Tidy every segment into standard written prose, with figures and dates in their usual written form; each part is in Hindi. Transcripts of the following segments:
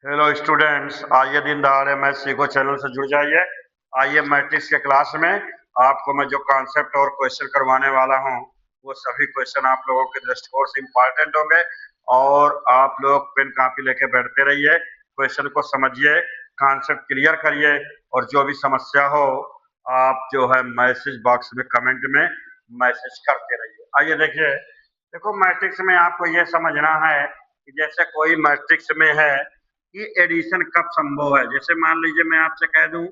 हेलो स्टूडेंट्स, आइए दिन दहाड़े मैथ सीखो चैनल से जुड़ जाइए। आइए मैट्रिक्स के क्लास में आपको मैं जो कॉन्सेप्ट और क्वेश्चन करवाने वाला हूँ वो सभी क्वेश्चन आप लोगों के दृष्टिकोण से इम्पोर्टेंट होंगे और आप लोग पेन कापी लेके बैठते रहिए, क्वेश्चन को समझिए, कॉन्सेप्ट क्लियर करिए और जो भी समस्या हो आप जो है मैसेज बॉक्स में कमेंट में मैसेज करते रहिए। आइए देखिए, देखो मैट्रिक्स में आपको ये समझना है कि जैसे कोई मैट्रिक्स में है कि एडिशन कब संभव है। जैसे मान लीजिए मैं आपसे कह दूं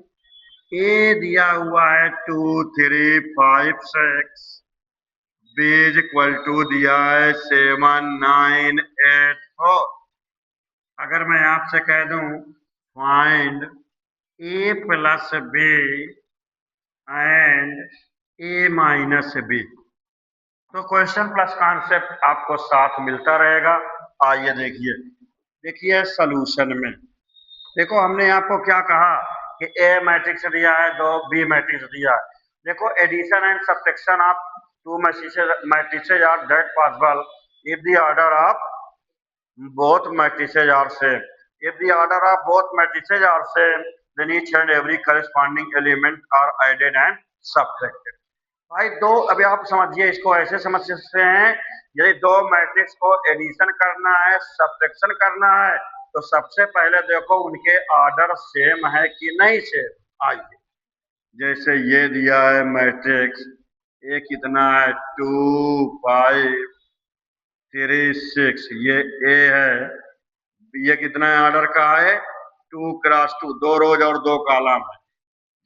ए दिया हुआ है 2 3 5 6, बी इज इक्वल टू दिया है 7 9 8 4। अगर मैं आपसे कह दूं find A plus B and A minus B, तो क्वेश्चन प्लस कॉन्सेप्ट आपको साथ मिलता रहेगा। आइए देखिए, देखिए सोल्यूशन में देखो हमने आपको क्या कहा कि ए मैट्रिक्स दिया है, दो बी मैट्रिक्स दिया है। देखो addition and subtraction of two matrices are that possible if the order of both matrices are same. If the order of both matrices are same, then each and every corresponding element are added and subtracted. भाई दो, अभी आप समझिए, इसको ऐसे समझ सकते हैं, यदि दो मैट्रिक्स को एडिशन करना है, सब्ट्रैक्शन करना है, तो सबसे पहले देखो उनके ऑर्डर सेम है कि नहीं सेम। आइए, जैसे ये दिया है मैट्रिक्स, ये कितना है 2 5 3 6, ये ए है, ये कितना है ऑर्डर का है 2 × 2, 2 रोज और 2 कॉलम है।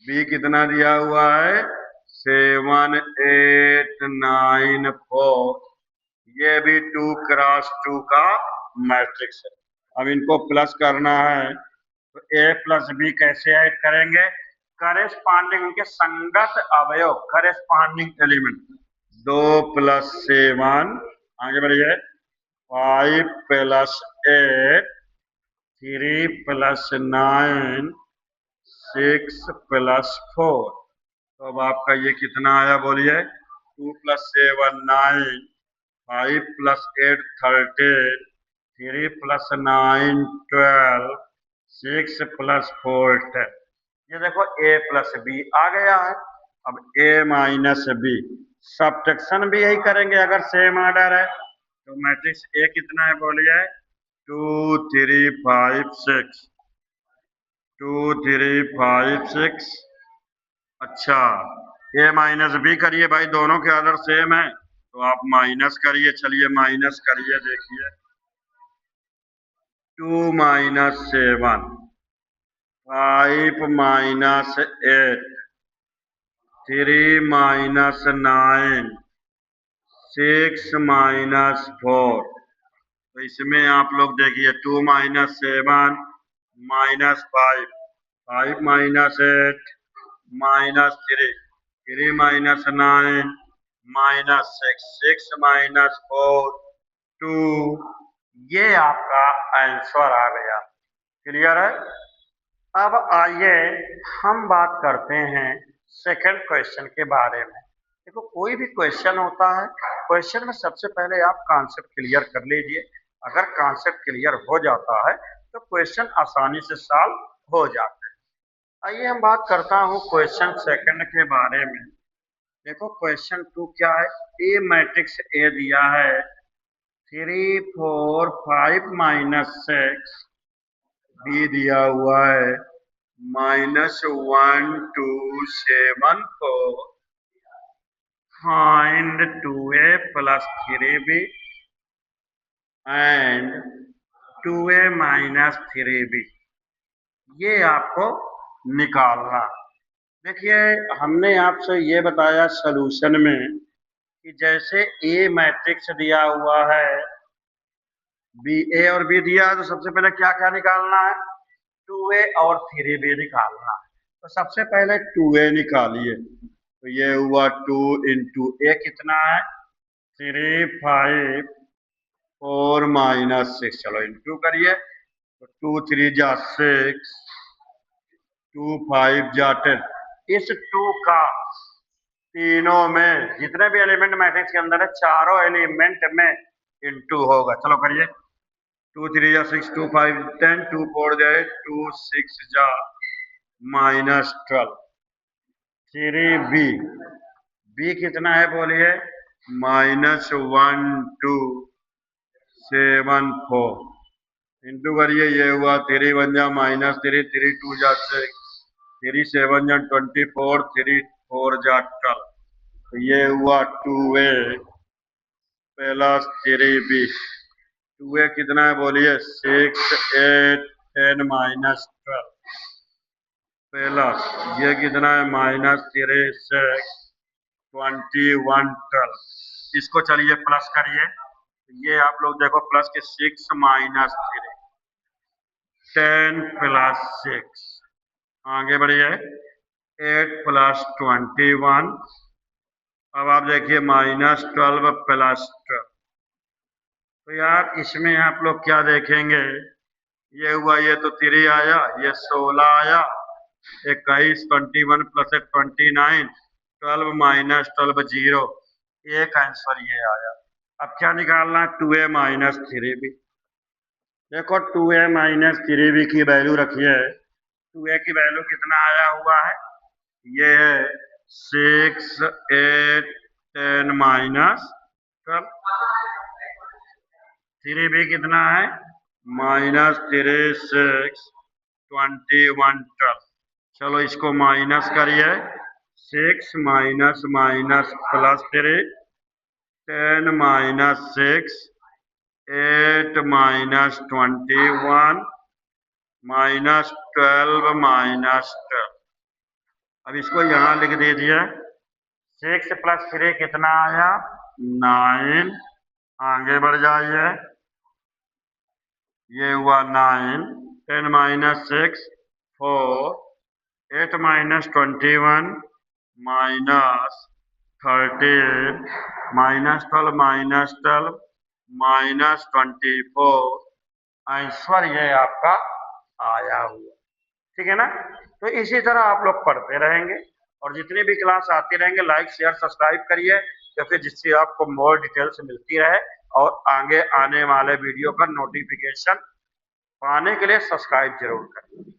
बी कितना दिया हुआ है 7 8 9 4, ये भी 2 × 2 का मैट्रिक्स है। अब इनको प्लस करना है तो ए प्लस बी कैसे ऐड करेंगे, करेस्पॉन्डिंग उनके संगत अवयव, करेस्पॉन्डिंग एलिमेंट, 2 + 7, आगे बढ़िए, 5 + 8, 3 + 9, 6 + 4। तो अब आपका ये कितना आया बोलिए, 2 + 7 9, 5 + 8 13, 3 + 9 12, 6 + 4 10। ये देखो ए प्लस बी आ गया है। अब ए माइनस बी, सब्ट्रैक्शन भी यही करेंगे अगर सेम ऑर्डर है। तो मैट्रिक्स ए कितना है बोलिए 2 3 5 6, 2 3 5 6। अच्छा, ए माइनस बी करिए भाई, दोनों के ऑर्डर सेम है तो आप माइनस करिए। चलिए माइनस करिए, देखिए 2 - 7, 5 - 8, 3 - 9, 6 - 4। तो इसमें आप लोग देखिए 2 - 7 - 5, 5 - 8 -3, 3 - 9 -6, 6 - 4 2। ये आपका आंसर आ गया। क्लियर है। अब आइए हम बात करते हैं सेकंड क्वेश्चन के बारे में। देखो कोई भी क्वेश्चन होता है, क्वेश्चन में सबसे पहले आप कॉन्सेप्ट क्लियर कर लीजिए। अगर कॉन्सेप्ट क्लियर हो जाता है तो क्वेश्चन आसानी से सॉल्व हो जाते हैं। आइए हम बात करता हूँ क्वेश्चन सेकंड के बारे में। देखो क्वेश्चन 2 क्या है, ए मैट्रिक्स ए दिया है 3 4 5 -6, बी दिया हुआ है -1 2 7 4, find 2a + 3b and 2a - 3b, ये आपको निकालना। देखिए हमने आपसे ये बताया सॉल्यूशन में कि जैसे ए मैट्रिक्स दिया हुआ है, बी, ए और बी दिया है, तो सबसे पहले क्या क्या निकालना है, 2a और 3b निकालना है। तो सबसे पहले 2a निकालिए, तो ये हुआ 2 × a कितना है 3 5 4 -6, चलो इंटू करिए, तो 2 3 जा 6, 2 5 जा 10। इस 2 का तीनों में जितने भी एलिमेंट मैट्रिक्स के अंदर है, चारों एलिमेंट में इंटू होगा। चलो करिए, 2 3 जा 6, 2 5 10, 2 4 जाए 2 6 जा -12। 3b, b कितना है बोलिए, -1274 इंटू करिए, ये हुआ 3 1 जा -3, 3 2 जा 6, 3 7 जा 24, 3 4 जा 12, तो ये हुआ 2a प्लस 3b। 2a कितना है बोलिए, 6 8 10 -12 प्लस ये कितना है, -3 6 21 12। इसको चलिए प्लस करिए, ये आप लोग देखो प्लस के 6 -3 10 प्लस 6, आगे बढ़िए 8 प्लस 21, अब आप देखिए -12 प्लस 12। तो यार इसमें आप लोग क्या देखेंगे, ये हुआ, ये तो 3 आया, ये 16 आया, 21 21 प्लस 29, 12 -12 0, एक आंसर ये आया। अब क्या निकालना है, 2a -3b। देखो 2a -3b की वैल्यू रखिए, 2a की वैल्यू कितना आया हुआ है, ये है 6 8 10 -12। 3b कितना है, -3 6 21 12। चलो इसको माइनस करिए, 6 माइनस प्लस 3 10 -6 8 -21 -12 -12। अब इसको यहाँ लिख दीजिए, 6 प्लस 3 कितना आया, 9, आगे बढ़ जाइए, ये हुआ 9, 10 -6 4, 8 -21 -13 -12 -24, आंसर ये आपका आया हुआ। ठीक है ना। तो इसी तरह आप लोग पढ़ते रहेंगे और जितनी भी क्लास आती रहेंगे लाइक शेयर सब्सक्राइब करिए, क्योंकि जिससे आपको मोर डिटेल्स मिलती रहे और आगे आने वाले वीडियो का नोटिफिकेशन पाने के लिए सब्सक्राइब जरूर करें।